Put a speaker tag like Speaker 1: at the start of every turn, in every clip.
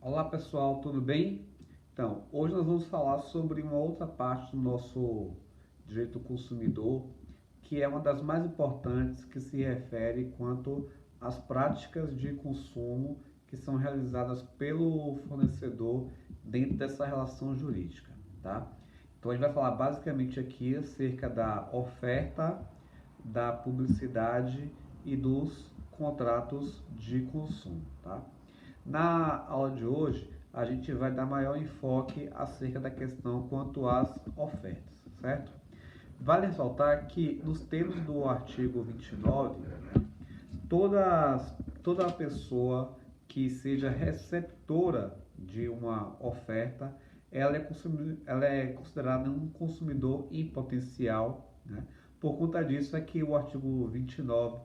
Speaker 1: Olá pessoal, tudo bem? Então, hoje nós vamos falar sobre uma outra parte do nosso direito do consumidor, que é uma das mais importantes, que se refere quanto às práticas de consumo que são realizadas pelo fornecedor dentro dessa relação jurídica, tá? Então a gente vai falar basicamente aqui acerca da oferta, da publicidade e dos contratos de consumo, tá? Na aula de hoje, a gente vai dar maior enfoque acerca da questão quanto às ofertas, certo? Vale ressaltar que nos termos do artigo 29, toda pessoa que seja receptora de uma oferta, ela é considerada um consumidor em potencial, né? Por conta disso é que o artigo 29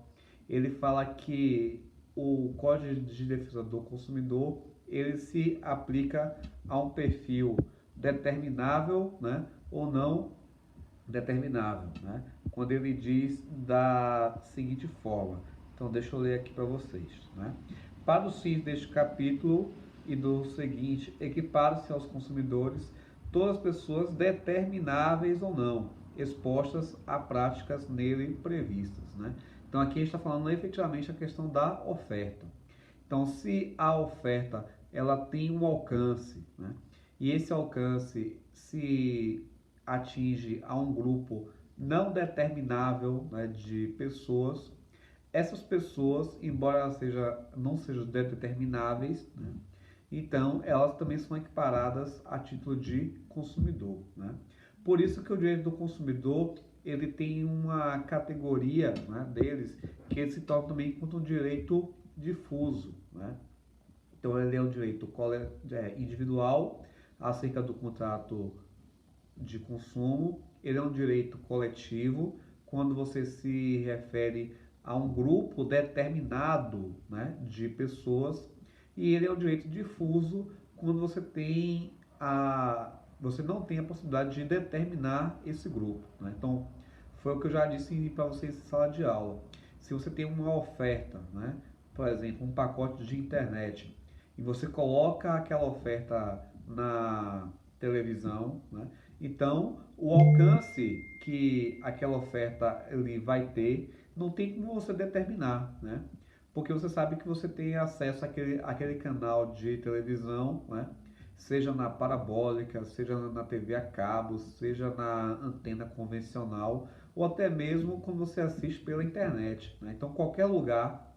Speaker 1: ele fala que o Código de Defesa do Consumidor ele se aplica a um perfil determinável, né, ou não determinável, né? Quando ele diz da seguinte forma. Então, deixa eu ler aqui para vocês, né? Para os fins deste capítulo e do seguinte, equipara-se aos consumidores todas as pessoas determináveis ou não, expostas a práticas nele previstas, né? Então, aqui a gente está falando efetivamente a questão da oferta. Então, se a oferta ela tem um alcance, né? E esse alcance se atinge a um grupo não determinável, né, de pessoas, essas pessoas, embora elas não sejam determináveis, né, então elas também são equiparadas a título de consumidor, né? Por isso que o direito do consumidor ele tem uma categoria, né, deles que ele se torna também quanto um direito difuso, né? Então ele é um direito individual acerca do contrato de consumo, ele é um direito coletivo quando você se refere a um grupo determinado, né, de pessoas, e ele é um direito difuso quando você não tem a possibilidade de determinar esse grupo, né? Então, foi o que eu já disse para vocês em sala de aula. Se você tem uma oferta, né, por exemplo, um pacote de internet, e você coloca aquela oferta na televisão, né, então o alcance que aquela oferta ele vai ter não tem como você determinar, né? Porque você sabe que você tem acesso àquele canal de televisão, né? Seja na parabólica, seja na TV a cabo, seja na antena convencional, ou até mesmo quando você assiste pela internet, né? Então, qualquer lugar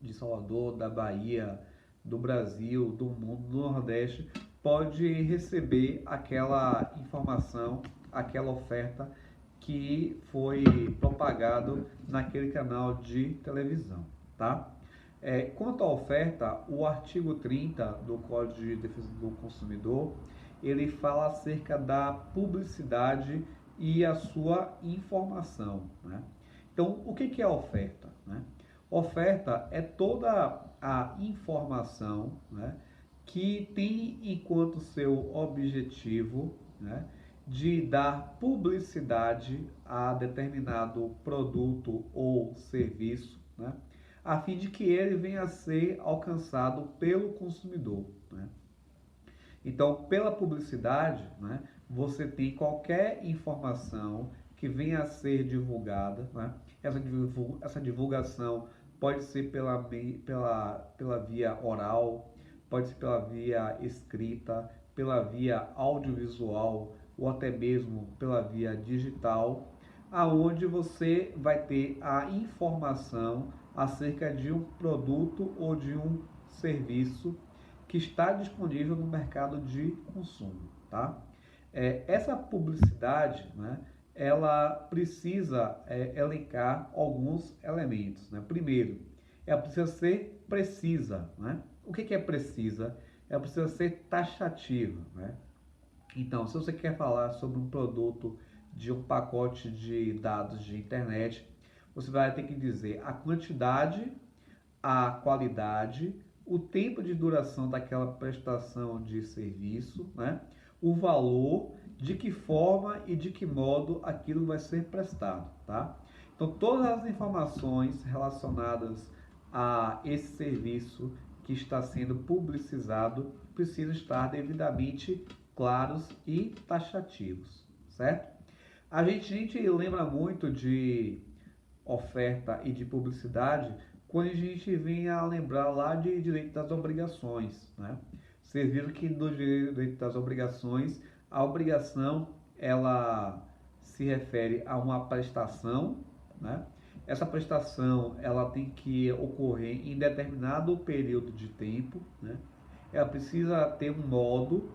Speaker 1: de Salvador, da Bahia, do Brasil, do mundo, do Nordeste, pode receber aquela informação, aquela oferta que foi propagado naquele canal de televisão, tá? Quanto à oferta, o artigo 30 do Código de Defesa do Consumidor, ele fala acerca da publicidade e a sua informação, né? Então, o que é a oferta, né? Oferta é toda a informação, né, que tem enquanto seu objetivo, né, de dar publicidade a determinado produto ou serviço, né, a fim de que ele venha a ser alcançado pelo consumidor, né? Então, pela publicidade, né, você tem qualquer informação que venha a ser divulgada, né? Essa divulgação pode ser pela via oral, pode ser pela via escrita, pela via audiovisual ou até mesmo pela via digital, aonde você vai ter a informação acerca de um produto ou de um serviço que está disponível no mercado de consumo, tá? Essa publicidade, né, ela precisa elencar alguns elementos, né? Primeiro, ela precisa ser precisa, né? O que é precisa? Ela precisa ser taxativa, né? Então, se você quer falar sobre um produto de um pacote de dados de internet, você vai ter que dizer a quantidade, a qualidade, o tempo de duração daquela prestação de serviço, né? O valor, de que forma e de que modo aquilo vai ser prestado, tá? Então, todas as informações relacionadas a esse serviço que está sendo publicizado precisam estar devidamente claros e taxativos, certo? A gente lembra muito de oferta e de publicidade quando a gente vem a lembrar lá de direito das obrigações, né? Vocês viram que no direito das obrigações, a obrigação ela se refere a uma prestação, né? Essa prestação ela tem que ocorrer em determinado período de tempo, né? Ela precisa ter um modo,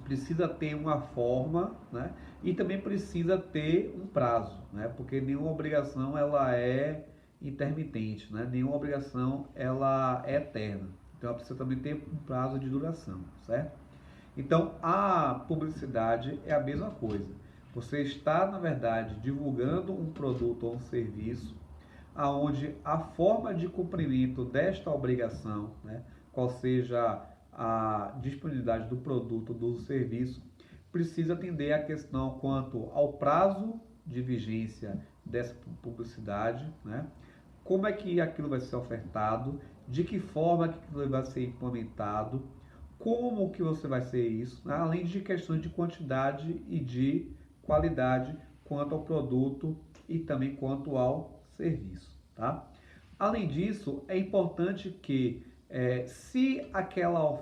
Speaker 1: precisa ter uma forma, né? E também precisa ter um prazo, né? Porque nenhuma obrigação ela é intermitente, né? Nenhuma obrigação ela é eterna. Então ela precisa também ter um prazo de duração, certo? Então a publicidade é a mesma coisa. Você está, na verdade, divulgando um produto ou um serviço aonde a forma de cumprimento desta obrigação, né, qual seja a disponibilidade do produto ou do serviço, precisa atender a questão quanto ao prazo de vigência dessa publicidade, né, como é que aquilo vai ser ofertado, de que forma que aquilo vai ser implementado, como que você vai ser isso, né, além de questões de quantidade e de qualidade quanto ao produto e também quanto ao serviço, tá? Além disso, é importante que se aquela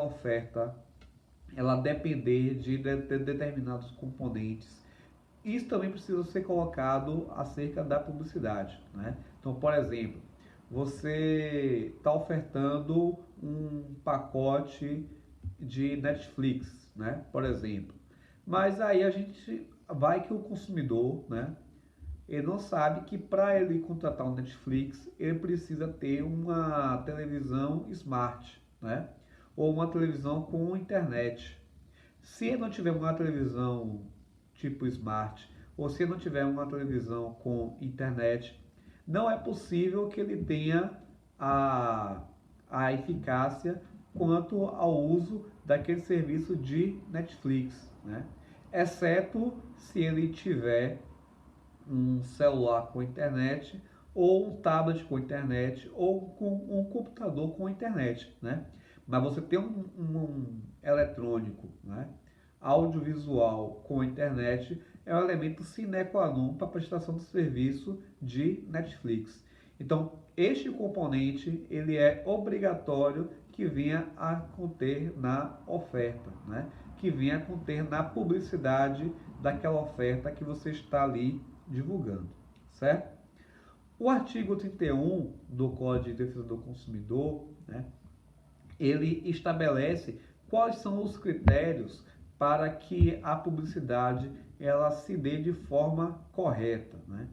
Speaker 1: oferta ela depender de determinados componentes, isso também precisa ser colocado acerca da publicidade, né? Então, por exemplo, você está ofertando um pacote de Netflix, né? Por exemplo. Mas aí a gente vai que o consumidor, né? Ele não sabe que para ele contratar um Netflix, ele precisa ter uma televisão smart, né? Ou uma televisão com internet. Se ele não tiver uma televisão tipo smart, ou se ele não tiver uma televisão com internet, não é possível que ele tenha a, a eficácia quanto ao uso daquele serviço de Netflix, né? Exceto se ele tiver um celular com internet, ou um tablet com internet, ou com um computador com internet, né? Mas você ter um eletrônico, né, audiovisual com internet é um elemento sine qua non para a prestação do serviço de Netflix. Então, este componente ele é obrigatório que venha a conter na oferta, né? Que venha a conter na publicidade daquela oferta que você está ali divulgando, certo? O artigo 31 do Código de Defesa do Consumidor, né, ele estabelece quais são os critérios para que a publicidade ela se dê de forma correta, né?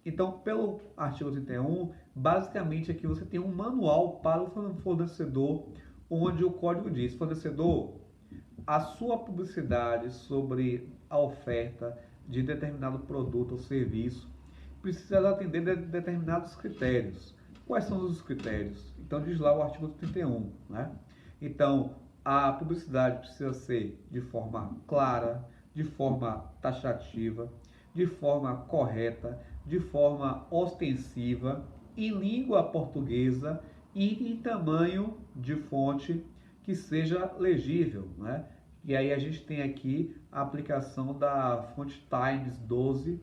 Speaker 1: Então, pelo artigo 31, basicamente aqui você tem um manual para o fornecedor, onde o código diz: fornecedor, a sua publicidade sobre a oferta de determinado produto ou serviço precisa atender determinados critérios. Quais são os critérios? Então diz lá o artigo 31, né? Então, a publicidade precisa ser de forma clara, de forma taxativa, de forma correta, de forma ostensiva, em língua portuguesa e em tamanho de fonte que seja legível, né? E aí a gente tem aqui a aplicação da fonte Times 12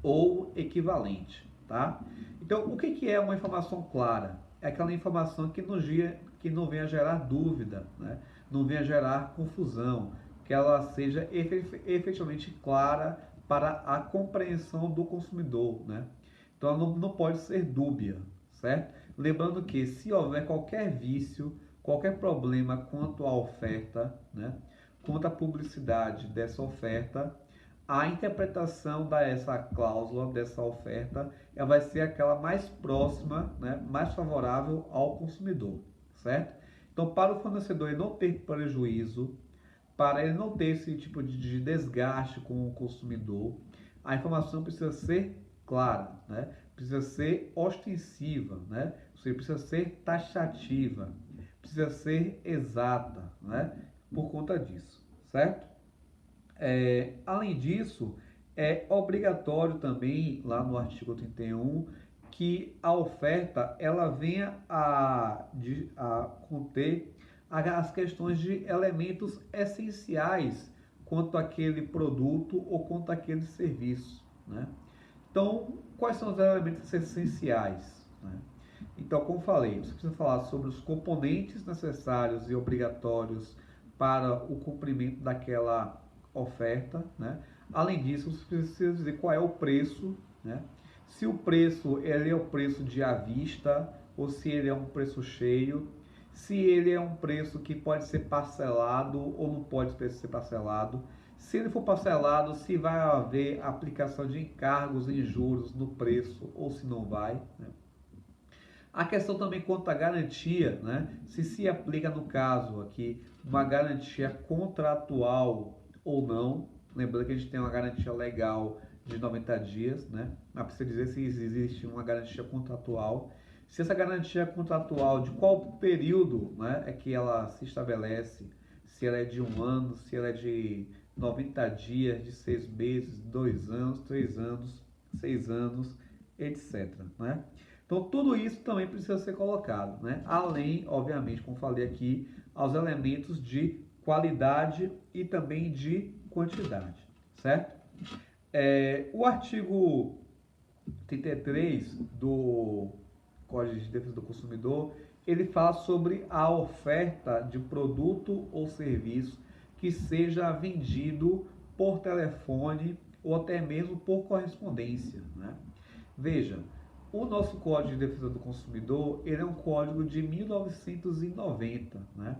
Speaker 1: ou equivalente, tá? Então, o que é uma informação clara? É aquela informação que não venha gerar dúvida, né? Não venha gerar confusão, que ela seja efetivamente clara para a compreensão do consumidor, né? Então, ela não pode ser dúbia, certo? Lembrando que se houver qualquer vício, qualquer problema quanto à oferta, né? Quanto à publicidade dessa oferta, a interpretação dessa cláusula, dessa oferta, ela vai ser aquela mais próxima, né, mais favorável ao consumidor, certo? Então, para o fornecedor ele não ter prejuízo, para ele não ter esse tipo de desgaste com o consumidor, a informação precisa ser clara, né? Precisa ser ostensiva, né? Você precisa ser taxativa, precisa ser exata, né? Por conta disso, certo? Além disso, é obrigatório também, lá no artigo 31, que a oferta ela venha a conter as questões de elementos essenciais quanto àquele produto ou quanto àquele serviço, né? Então, quais são os elementos essenciais, né? Então, como falei, você precisa falar sobre os componentes necessários e obrigatórios para o cumprimento daquela oferta, né? Além disso, você precisa dizer qual é o preço, né? Se o preço ele é o preço de à vista ou se ele é um preço cheio, se ele é um preço que pode ser parcelado ou não pode ser parcelado, se ele for parcelado, se vai haver aplicação de encargos e juros no preço ou se não vai, né? A questão também quanto à garantia, né? Se aplica no caso aqui uma garantia contratual ou não. Lembrando que a gente tem uma garantia legal de 90 dias, né? Mas precisa dizer se existe uma garantia contratual. Se essa garantia contratual, de qual período, né, é que ela se estabelece? Se ela é de 1 ano, se ela é de 90 dias, de 6 meses, 2 anos, 3 anos, 6 anos, etc, né? Então, tudo isso também precisa ser colocado, né? Além, obviamente, como falei aqui, aos elementos de qualidade e também de quantidade, certo? O artigo 33 do Código de Defesa do Consumidor, ele fala sobre a oferta de produto ou serviço que seja vendido por telefone ou até mesmo por correspondência, né? Veja, o nosso Código de Defesa do Consumidor, ele é um código de 1990, né?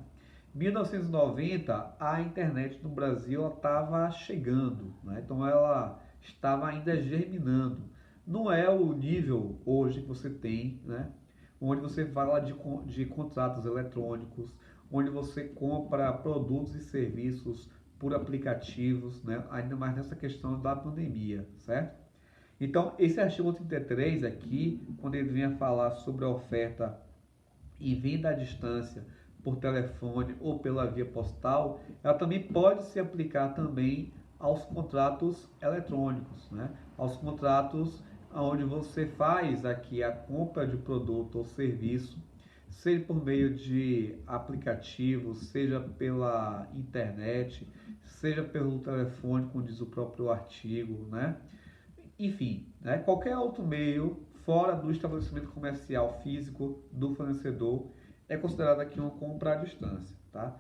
Speaker 1: 1990, a internet no Brasil estava chegando, né? Então ela estava ainda germinando. Não é o nível hoje que você tem, né? Onde você fala de contratos eletrônicos, onde você compra produtos e serviços por aplicativos, né? Ainda mais nessa questão da pandemia, certo? Então, esse artigo 33 aqui, quando ele vem a falar sobre a oferta e venda à distância por telefone ou pela via postal, ela também pode se aplicar também aos contratos eletrônicos, né? Aos contratos onde você faz aqui a compra de produto ou serviço, seja por meio de aplicativos, seja pela internet, seja pelo telefone, como diz o próprio artigo, né? Enfim, né, qualquer outro meio fora do estabelecimento comercial físico do fornecedor é considerado aqui uma compra à distância, tá?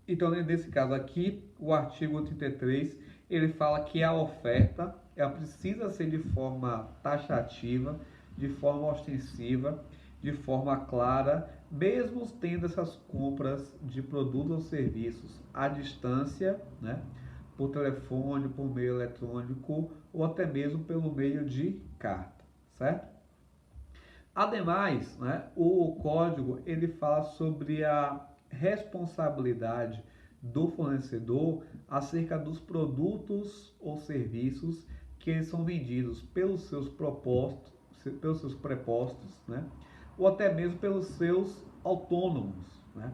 Speaker 1: Então, nesse caso aqui, o artigo 33, ele fala que a oferta, ela precisa ser de forma taxativa, de forma ostensiva, de forma clara, mesmo tendo essas compras de produtos ou serviços à distância, né? Por telefone, por meio eletrônico ou até mesmo pelo meio de carta, certo? Ademais, né, o código ele fala sobre a responsabilidade do fornecedor acerca dos produtos ou serviços que eles são vendidos pelos seus propostos, pelos seus prepostos, né, ou até mesmo pelos seus autônomos, né?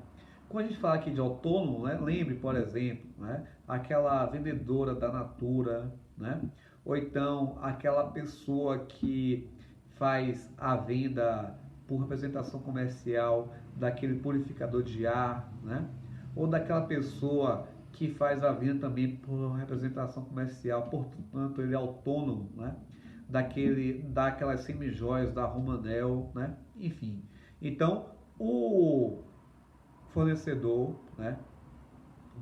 Speaker 1: Quando a gente fala aqui de autônomo, né, lembre, por exemplo, né, aquela vendedora da Natura, né, ou então aquela pessoa que faz a venda por representação comercial daquele purificador de ar, né? Ou daquela pessoa que faz a venda também por representação comercial, portanto ele é autônomo, né? Daquelas semijoias da Romanel, né? Enfim. Então, o fornecedor, né,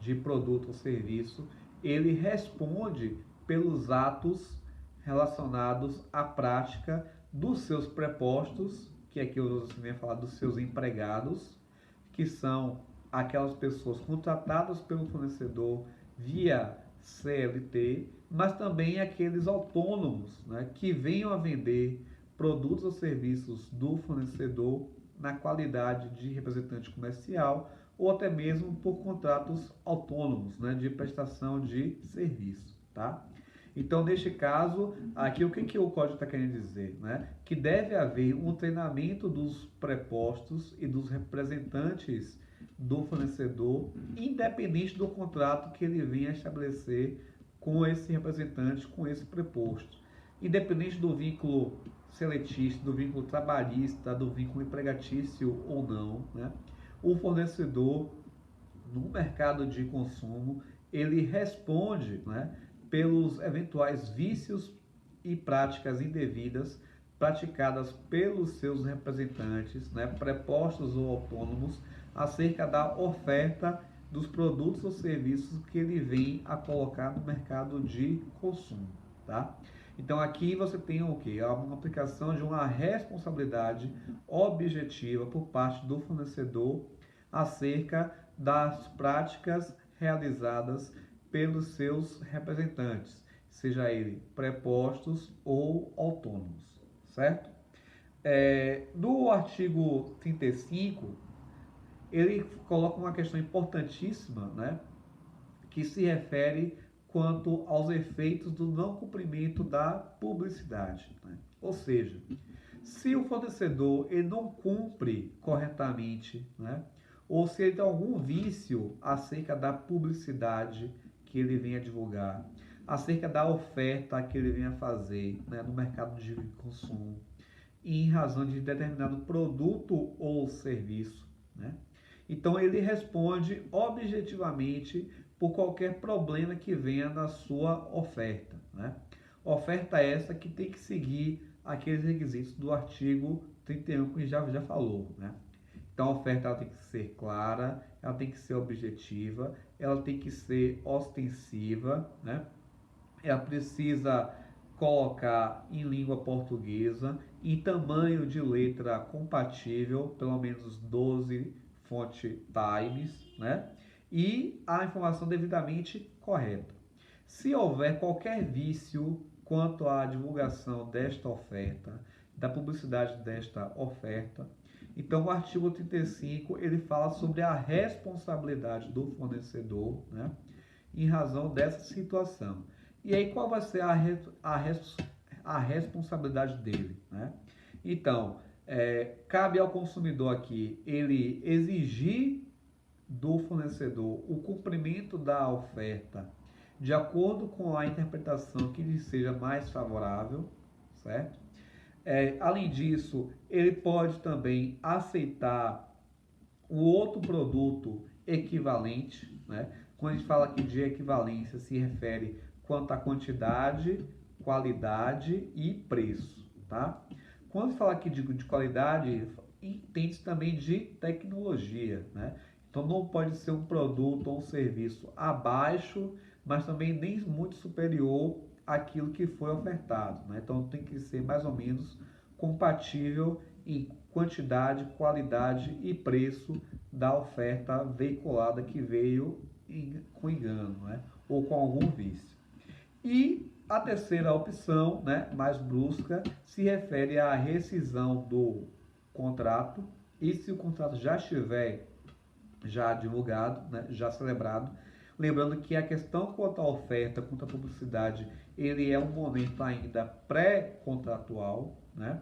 Speaker 1: de produto ou serviço, ele responde pelos atos relacionados à prática dos seus prepostos, que aqui eu também falar dos seus empregados, que são aquelas pessoas contratadas pelo fornecedor via CLT, mas também aqueles autônomos, né, que venham a vender produtos ou serviços do fornecedor na qualidade de representante comercial ou até mesmo por contratos autônomos, né, de prestação de serviço, tá? Então, neste caso, aqui o que o código está querendo dizer? Né? Que deve haver um treinamento dos prepostos e dos representantes do fornecedor, independente do contrato que ele venha estabelecer com esse representante, com esse preposto. independente do vínculo seletício, do vínculo trabalhista, do vínculo empregatício ou não, né? O fornecedor, no mercado de consumo, ele responde, né, pelos eventuais vícios e práticas indevidas praticadas pelos seus representantes, né, prepostos ou autônomos, acerca da oferta dos produtos ou serviços que ele vem a colocar no mercado de consumo, tá? Então aqui você tem o que? Uma aplicação de uma responsabilidade objetiva por parte do fornecedor acerca das práticas realizadas pelos seus representantes, seja ele prepostos ou autônomos, certo? No artigo 35, ele coloca uma questão importantíssima, né, que se refere quanto aos efeitos do não cumprimento da publicidade, né? Ou seja, se o fornecedor ele não cumpre corretamente, né, ou se ele tem algum vício acerca da publicidade que ele vem a divulgar, acerca da oferta que ele vem a fazer, né, no mercado de consumo, em razão de determinado produto ou serviço, né? Então ele responde objetivamente por qualquer problema que venha na sua oferta, né? Oferta essa que tem que seguir aqueles requisitos do artigo 31 que já falou, né? Então a oferta ela tem que ser clara, ela tem que ser objetiva, ela tem que ser ostensiva, né? Ela precisa colocar em língua portuguesa, em tamanho de letra compatível, pelo menos 12 font times, né? E a informação devidamente correta. Se houver qualquer vício quanto à divulgação desta oferta, da publicidade desta oferta, então o artigo 35 ele fala sobre a responsabilidade do fornecedor, né, em razão dessa situação. E aí qual vai ser a responsabilidade dele, né? Então, cabe ao consumidor aqui ele exigir do fornecedor o cumprimento da oferta de acordo com a interpretação que lhe seja mais favorável, certo? Além disso, ele pode também aceitar o outro produto equivalente, né? Quando a gente fala aqui de equivalência, se refere quanto à quantidade, qualidade e preço, tá? Quando se fala aqui de qualidade, entende-se também de tecnologia, né? Então não pode ser um produto ou um serviço abaixo, mas também nem muito superior àquilo que foi ofertado, né? Então tem que ser mais ou menos compatível em quantidade, qualidade e preço da oferta veiculada que veio com engano, né? Ou com algum vício. E a terceira opção, né, mais brusca, se refere à rescisão do contrato. E se o contrato já estiver divulgado, né, já celebrado, lembrando que a questão quanto à oferta, quanto à publicidade, ele é um momento ainda pré-contratual, né?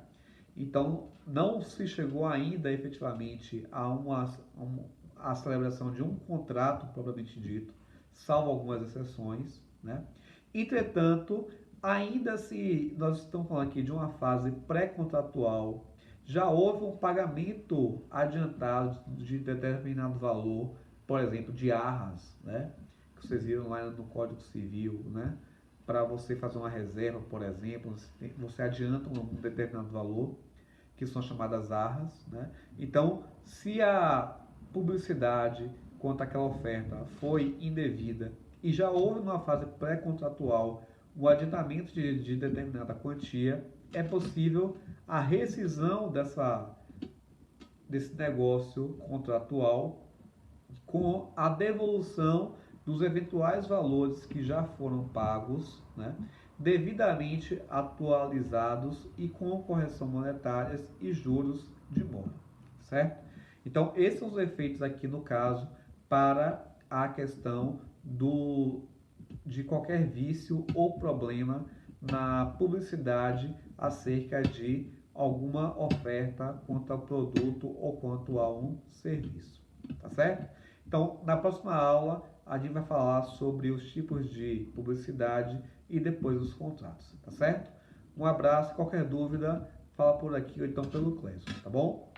Speaker 1: Então, não se chegou ainda efetivamente a celebração de um contrato propriamente dito, salvo algumas exceções, né? Entretanto, ainda se nós estamos falando aqui de uma fase pré-contratual, já houve um pagamento adiantado de determinado valor, por exemplo, de arras, né? Que vocês viram lá no Código Civil, né? Para você fazer uma reserva, por exemplo, você adianta um determinado valor, que são chamadas arras, né? Então, se a publicidade quanto àquela oferta foi indevida e já houve numa fase pré-contratual o adiantamento de determinada quantia, é possível a rescisão desse negócio contratual com a devolução dos eventuais valores que já foram pagos, né, devidamente atualizados e com correção monetárias e juros de mora, certo? Então, esses são os efeitos aqui no caso para a questão de qualquer vício ou problema na publicidade acerca de alguma oferta quanto ao produto ou quanto a um serviço, tá certo? Então, na próxima aula, a gente vai falar sobre os tipos de publicidade e depois os contratos, tá certo? Um abraço, qualquer dúvida, fala por aqui ou então pelo Cleison, tá bom?